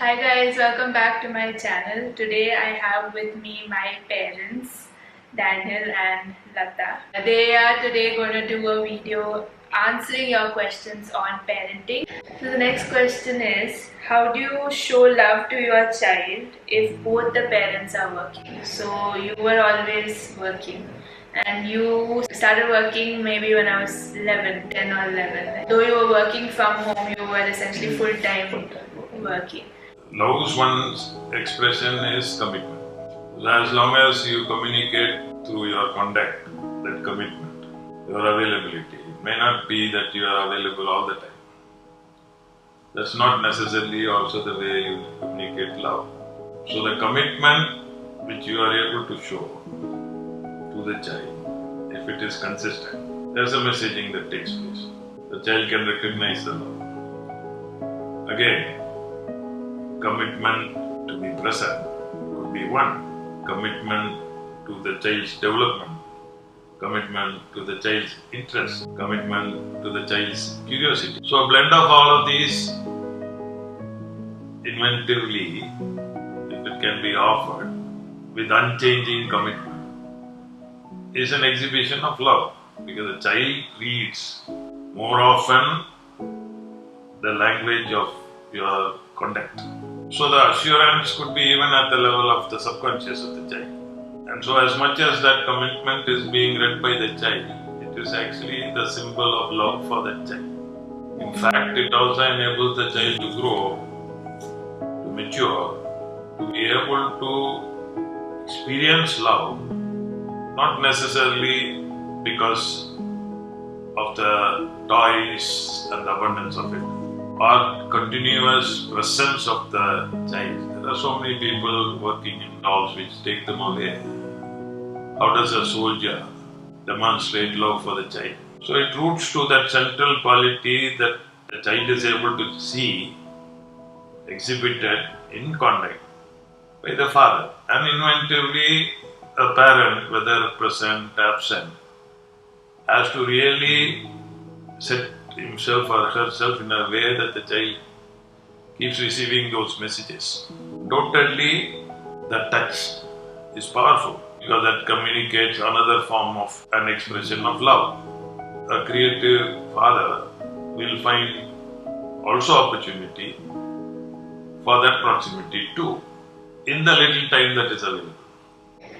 Hi guys, welcome back to my channel. Today I have with me my parents, Daniel and Lata. They are today going to do a video answering your questions on parenting. So the next question is, how do you show love to your child if both the parents are working? So you were always working and you started working maybe when I was 11, 10 or 11. Though you were working from home, you were essentially full-time working. Love's one's expression is commitment. As long as you communicate through your conduct, that commitment, your availability, it may not be that you are available all the time. That's not necessarily also the way you communicate love. So the commitment which you are able to show to the child, if it is consistent, there's a messaging that takes place. The child can recognize the love. Again, commitment to be present could be one. Commitment to the child's development, commitment to the child's interest, commitment to the child's curiosity. So a blend of all of these inventively, if it can be offered with unchanging commitment, is an exhibition of love, because the child reads more often the language of your conduct. So the assurance could be even at the level of the subconscious of the child. And so as much as that commitment is being read by the child, it is actually the symbol of love for that child. In fact, it also enables the child to grow, to mature, to be able to experience love, not necessarily because of the toys and the abundance of it, or continuous presence of the child. There are so many people working in jobs which take them away. How does a soldier demonstrate love for the child? So it roots to that central quality that the child is able to see exhibited in conduct by the father. And inventively, a parent, whether present, absent, has to really set himself or herself in a way that the child keeps receiving those messages. Totally, the touch is powerful, because that communicates another form of an expression of love. A creative father will find also opportunity for that proximity too, in the little time that is available.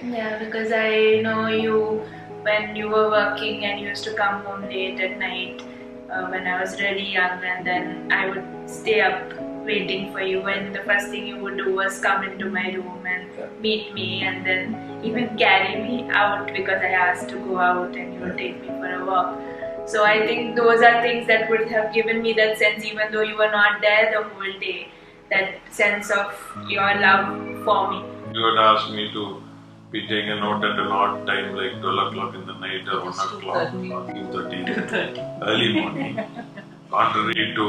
Yeah, because I know you when you were working and you used to come home late at night when I was really young, and then I would stay up waiting for you, and the first thing you would do was come into my room and meet me, and then even carry me out because I asked to go out and you would take me for a walk. So I think those are things that would have given me that sense, even though you were not there the whole day, that sense of your love for me. You had asked me to be taken out at an odd time, like 12 o'clock in the night or 1 o'clock or 2:30 early morning, contrary to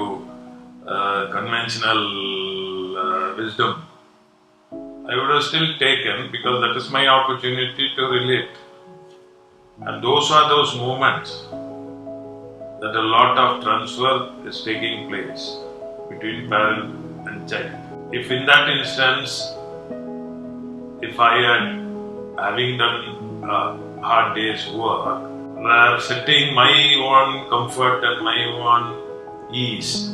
conventional wisdom. I would have still taken, because that is my opportunity to relate. And those are those moments that a lot of transfer is taking place between parent and child. If in that instance, if I had, having done a hard day's work, were setting my own comfort and my own ease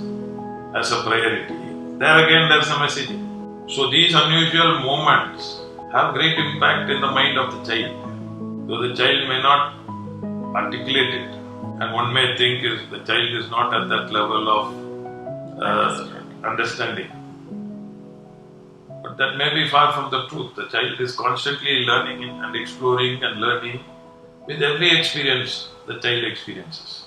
as a priority, there again there's a messaging. So these unusual moments have great impact in the mind of the child, though the child may not articulate it, and one may think the child is not at that level of understanding. But that may be far from the truth. The child is constantly learning and exploring and learning with every experience the child experiences.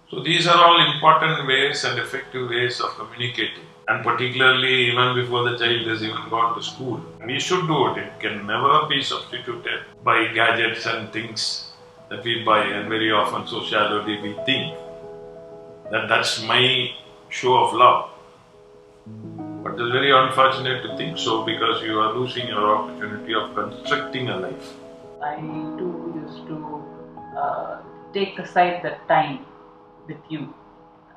So these are all important ways and effective ways of communicating, and particularly even before the child has even gone to school. We should do it. It can never be substituted by gadgets and things that we buy, and very often so shallowly we think that that's my show of love. But it's very unfortunate to think so, because you are losing your opportunity of constructing a life. I too used to take aside that time with you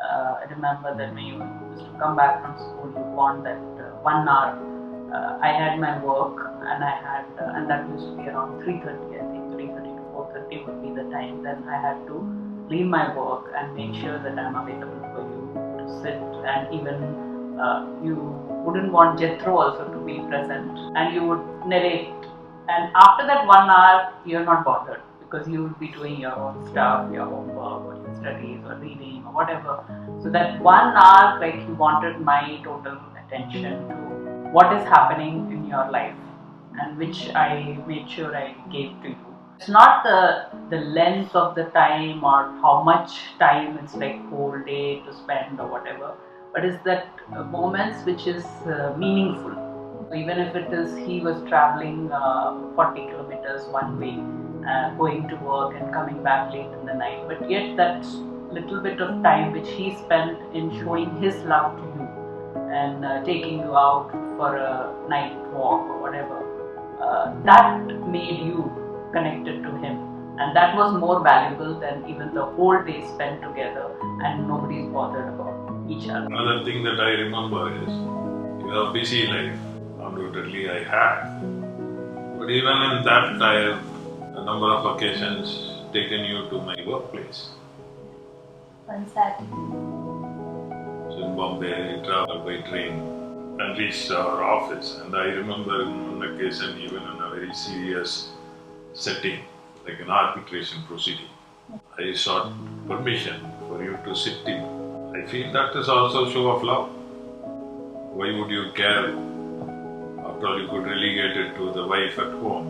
I remember that when you used to come back from school, you want that 1 hour. I had my work, and I had, and that used to be around 3:30. I think 3:30 to 4:30 would be the time. Then I had to leave my work and make sure that I'm available for you to sit, and even you wouldn't want Jethro also to be present, and you would narrate. And after that 1 hour, you're not bothered because you will be doing your own stuff, your homework, or your studies, or reading, or whatever. So that 1 hour, like you wanted my total attention to what is happening in your life, and which I made sure I gave to you. It's not the length of the time or how much time it's like whole day to spend or whatever, but it's that moments which is meaningful. Even if it is he was traveling 40 kilometers one way, going to work and coming back late in the night, but yet that little bit of time which he spent in showing his love to you and taking you out for a night walk or whatever, that made you connected to him, and that was more valuable than even the whole day spent together and nobody's bothered about each other. Another thing that I remember is your busy life. Undoubtedly, I had. But even in that, I have a number of occasions taken you to my workplace. On Saturday. So in Bombay, I traveled by train and reached our office. And I remember on one occasion, even in a very serious setting, like an arbitration proceeding, I sought permission for you to sit in. I feel that is also a show of love. Why would you care? After all, you could relegate it to the wife at home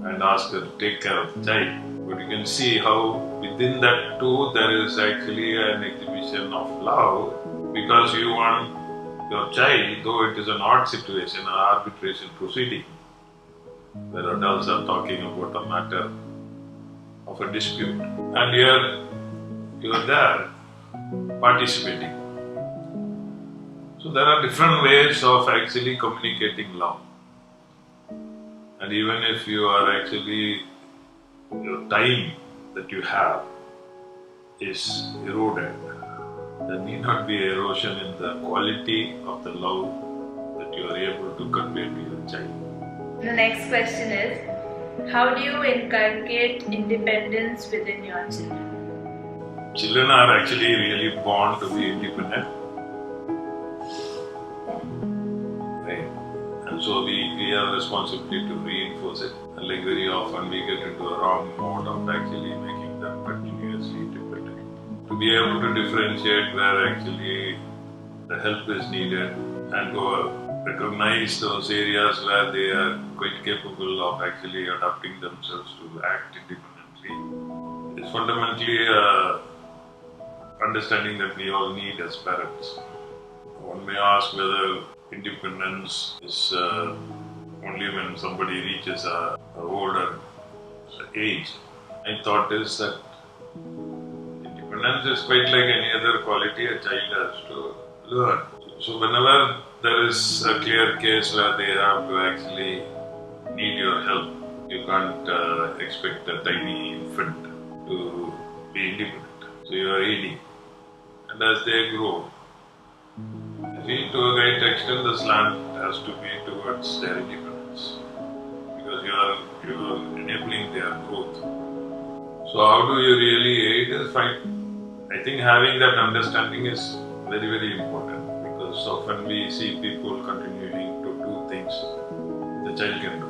and ask her to take care of the child. But you can see how within that too there is actually an exhibition of love, because you want your child, though it is an odd situation, an arbitration proceeding, where adults are talking about a matter of a dispute, and you are there participating. So there are different ways of actually communicating love. And even if you are actually, your time that you have is eroded, there need not be erosion in the quality of the love that you are able to convey to your child. The next question is, how do you inculcate independence within your children? Children are actually really born to be independent. Right? And so we have responsibility to reinforce it. And like very often we get into a wrong mode of actually making them continuously independent. To be able to differentiate where actually the help is needed and to recognize those areas where they are quite capable of actually adapting themselves to act independently is fundamentally understanding that we all need as parents. One may ask whether independence is only when somebody reaches a older age. My thought is that independence is quite like any other quality a child has to learn. So whenever there is a clear case where they have to actually need your help, you can't expect a tiny infant to be independent. So you are aiding. And as they grow, I feel to a great extent the slant has to be towards their independence, because you are enabling their growth. So how do you really aid is fine. I think having that understanding is very, very important, because often we see people continuing to do things the child can do.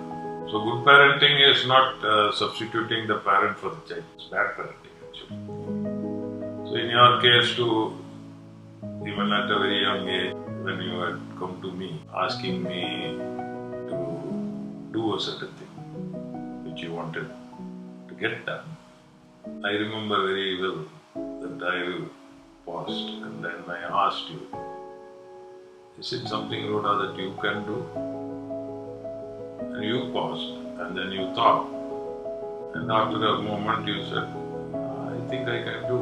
So good parenting is not substituting the parent for the child. It's bad parenting actually. So in your case too, even at a very young age, when you had come to me asking me to do a certain thing which you wanted to get done, I remember very well that I paused and then I asked you, is it something, Rhoda, that you can do? And you paused and then you thought, and after a moment you said, I think I can do.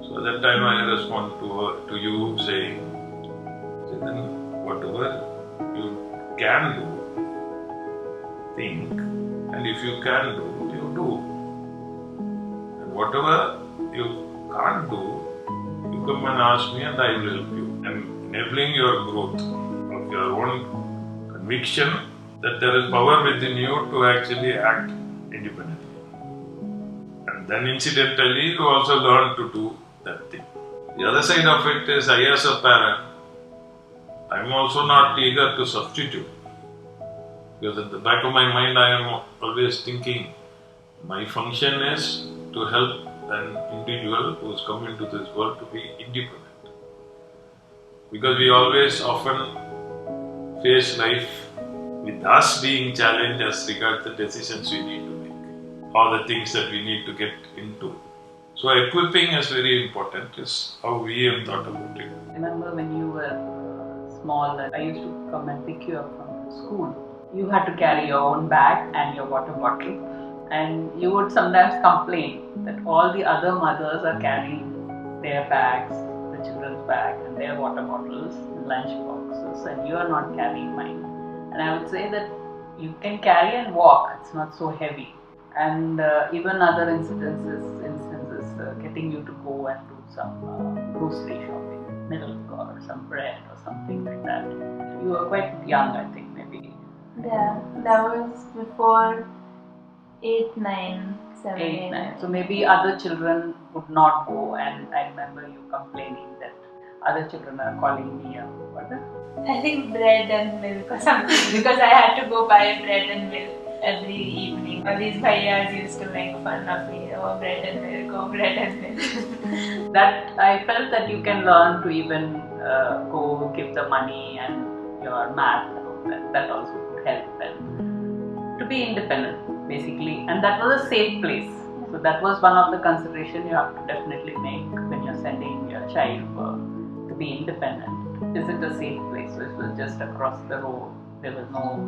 So at that time I respond to you saying, then whatever you can do, think, and if you can do, you do. And whatever you can't do, You come and ask me and I will help you. I'm enabling your growth of your own conviction that there is power within you to actually act independently. And then incidentally, you also learn to do that thing. The other side of it is, I as a parent, I'm also not eager to substitute. Because at the back of my mind, I am always thinking, my function is to help an individual who has come into this world to be independent. Because we always often face life with us being challenged as regards the decisions we need to make, or the things that we need to get into. So equipping is very important, is how we have thought about it. Remember when you were small, I used to come and pick you up from school. You had to carry your own bag and your water bottle, and you would sometimes complain that all the other mothers are carrying their bags, the children's bag and their water bottles, lunch boxes, and you are not carrying mine. And I would say that you can carry and walk, it's not so heavy. And even other instances, getting you to go and do some grocery shopping, milk or some bread or something like that. You were quite young, I think, maybe. Yeah, that was before 8, 9, 7, 8, 9. So maybe other children would not go, and I remember you complaining that other children are calling me up. What? I think bread and milk or something, because I had to go buy bread and milk every evening. All these bhaiyas used to make fun of me, oh bread and milk, oh bread and milk. That I felt that you can learn to even go give the money and your math, that also could help, and to be independent basically. And that was a safe place. So that was one of the considerations you have to definitely make when you're sending your child to be independent. Is it a safe place? So it was just across the road. There was no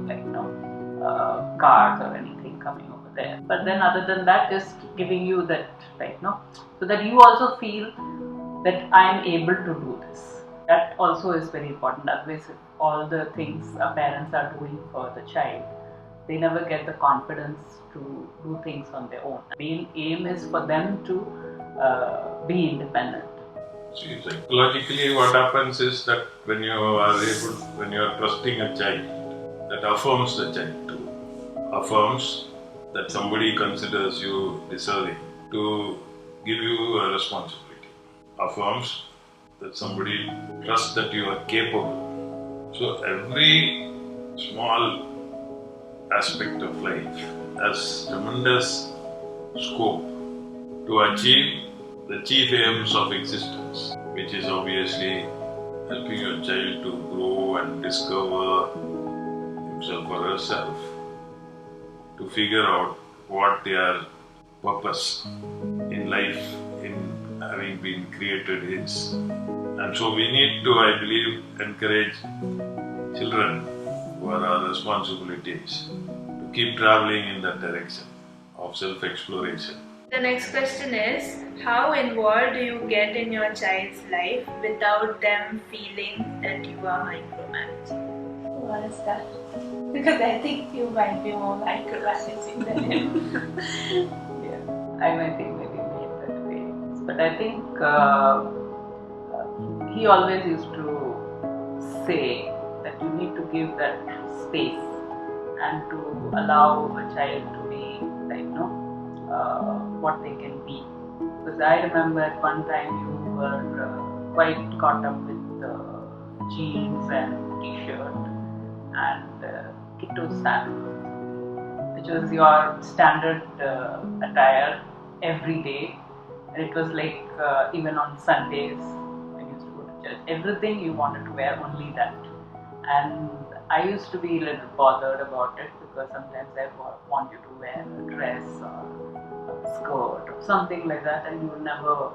cars or anything coming over there. But then other than that, just giving you that, so that you also feel that I am able to do this. That also is very important. Otherwise, if all the things our parents are doing for the child, they never get the confidence to do things on their own. The main aim is for them to be independent. See, psychologically what happens is that when you are trusting a child, that affirms the child too. Affirms that somebody considers you deserving to give you a responsibility. Affirms that somebody trusts that you are capable. So every small aspect of life has tremendous scope to achieve the chief aims of existence, which is obviously helping your child to grow and discover himself or herself, to figure out what their purpose in life, in having been created is. And so we need to, I believe, encourage children who are our responsibilities to keep traveling in that direction of self-exploration. The next question is, how involved do you get in your child's life without them feeling that you are micromanaging? What is that? Because I think you might be more micromanaging than him. Yeah, I might be maybe made that way. But I think he always used to say that you need to give that space and to allow a child to be what they can be. Because I remember at one time you were quite caught up with jeans and t-shirt and kito sandals, which was your standard attire every day. And it was like even on Sundays when you used to go to church, everything you wanted to wear, only that. And I used to be a little bothered about it because sometimes I want you to wear a dress or a skirt or something like that, and you would never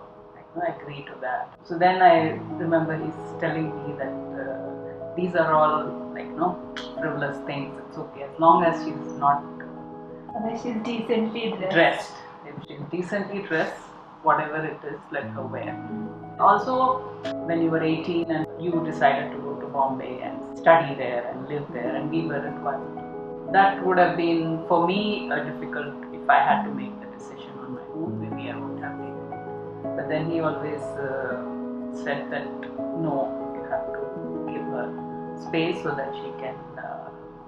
agree to that. So then I remember he's telling me that these are all frivolous things. It's okay as long as she's not Unless she's decently dressed. If she's decently dressed, whatever it is, let her wear. Also, when you were 18 and you decided to go to Bombay and study there and live there, and we were required to, that would have been for me difficult if I had to make the decision on my own. Maybe I would have taken it. But then he always said that no, you have to give her space so that she can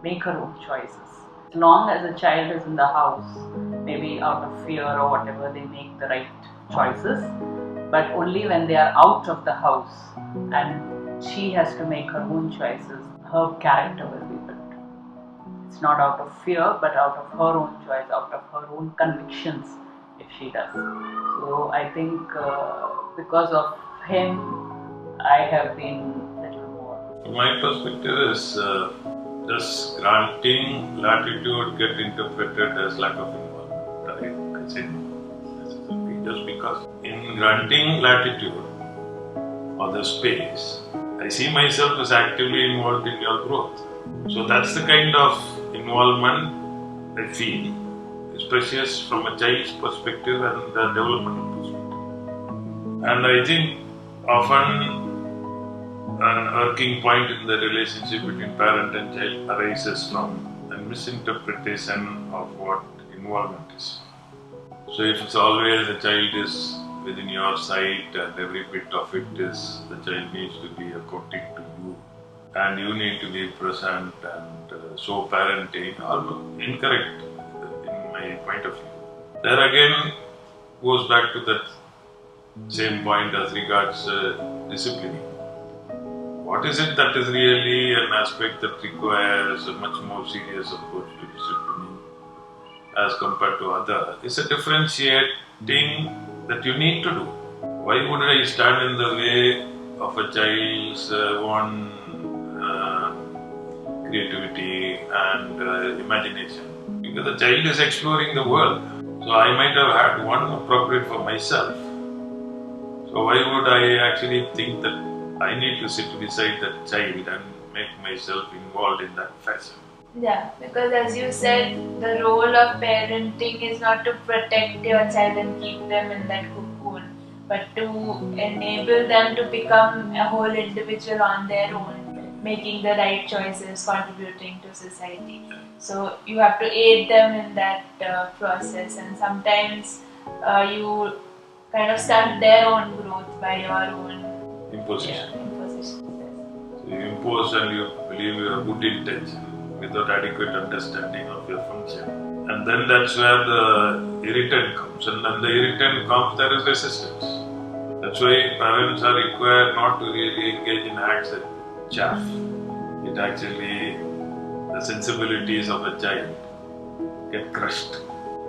make her own choices. As long as a child is in the house, maybe out of fear or whatever, they make the right choices. But only when they are out of the house and she has to make her own choices, her character will be built. It's not out of fear, but out of her own choice, out of her own convictions, if she does. So I think because of him, I have been a little more. My perspective is does granting latitude get interpreted as lack of involvement? I say necessarily, just because in granting latitude or the space, I see myself as actively involved in your growth. So that's the kind of involvement I feel is precious from a child's perspective and the developmental perspective. And I think often an irking point in the relationship between parent and child arises from a misinterpretation of what involvement is. So if it's always the child is within your sight and every bit of it is the child needs to be according to you and you need to be present and so parenting, almost incorrect in my point of view. There again goes back to that same point as regards disciplining. What is it that is really an aspect that requires a much more serious approach to disciplining as compared to other? It's a differentiating that you need to do. Why would I stand in the way of a child's own creativity and imagination? Because the child is exploring the world. So I might have had one appropriate for myself. So why would I actually think that I need to sit beside that child and make myself involved in that fashion? Yeah, because as you said, the role of parenting is not to protect your child and keep them in that cocoon, but to enable them to become a whole individual on their own, making the right choices, contributing to society. So you have to aid them in that process, and sometimes you kind of stunt their own growth by your own Imposition. imposition. So you impose and you believe you have good intention without adequate understanding of your function. And then that's where the irritant comes. And when the irritant comes, there is resistance. That's why parents are required not to really engage in acts that chaff. It actually, the sensibilities of a child get crushed.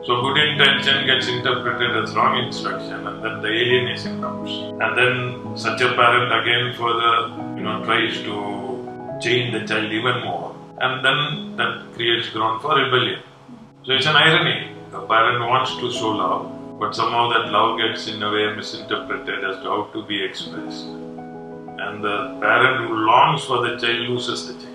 So good intention gets interpreted as wrong instruction and then the alienation comes. And then such a parent again further tries to change the child even more. And then that creates ground for rebellion. So it's an irony. The parent wants to show love, but somehow that love gets in a way misinterpreted as to how to be expressed. And the parent who longs for the child loses the child.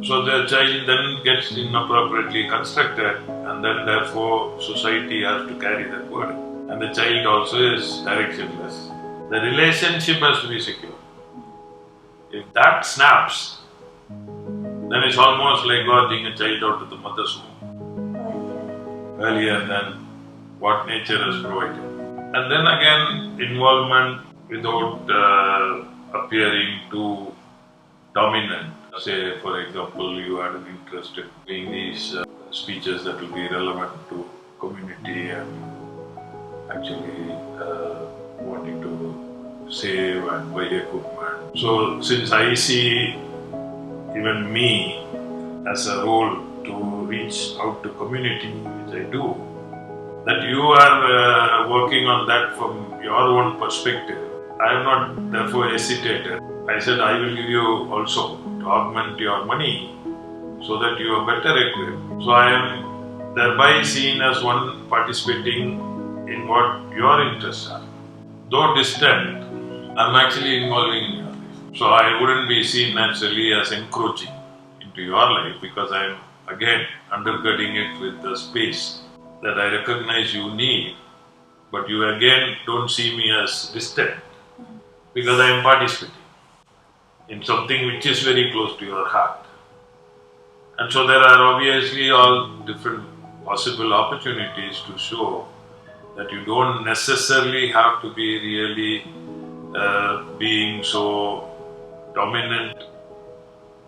So the child then gets inappropriately constructed and then therefore society has to carry that burden. And the child also is directionless. The relationship has to be secure. If that snaps, then it's almost like gorging a child out of the mother's womb earlier than what nature has provided. And then again, involvement without appearing too dominant. Say, for example, you had an interest in doing these speeches that will be relevant to community and actually wanting to save and buy equipment. So, since I see even me as a role to reach out to community, which I do, that you are working on that from your own perspective. I have not therefore hesitated. I said I will give you also to augment your money so that you are better equipped. So I am thereby seen as one participating in what your interests are. Though distant, I am actually involving in your life. So I wouldn't be seen naturally as encroaching into your life because I am again undergirding it with the space that I recognize you need, but you again don't see me as distant because I am participating in something which is very close to your heart. And so there are obviously all different possible opportunities to show that you don't necessarily have to be really being so dominant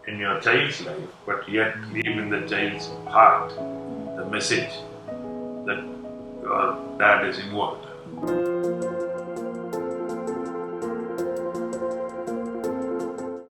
in your child's life, but yet leave in the child's heart the message that your dad is involved.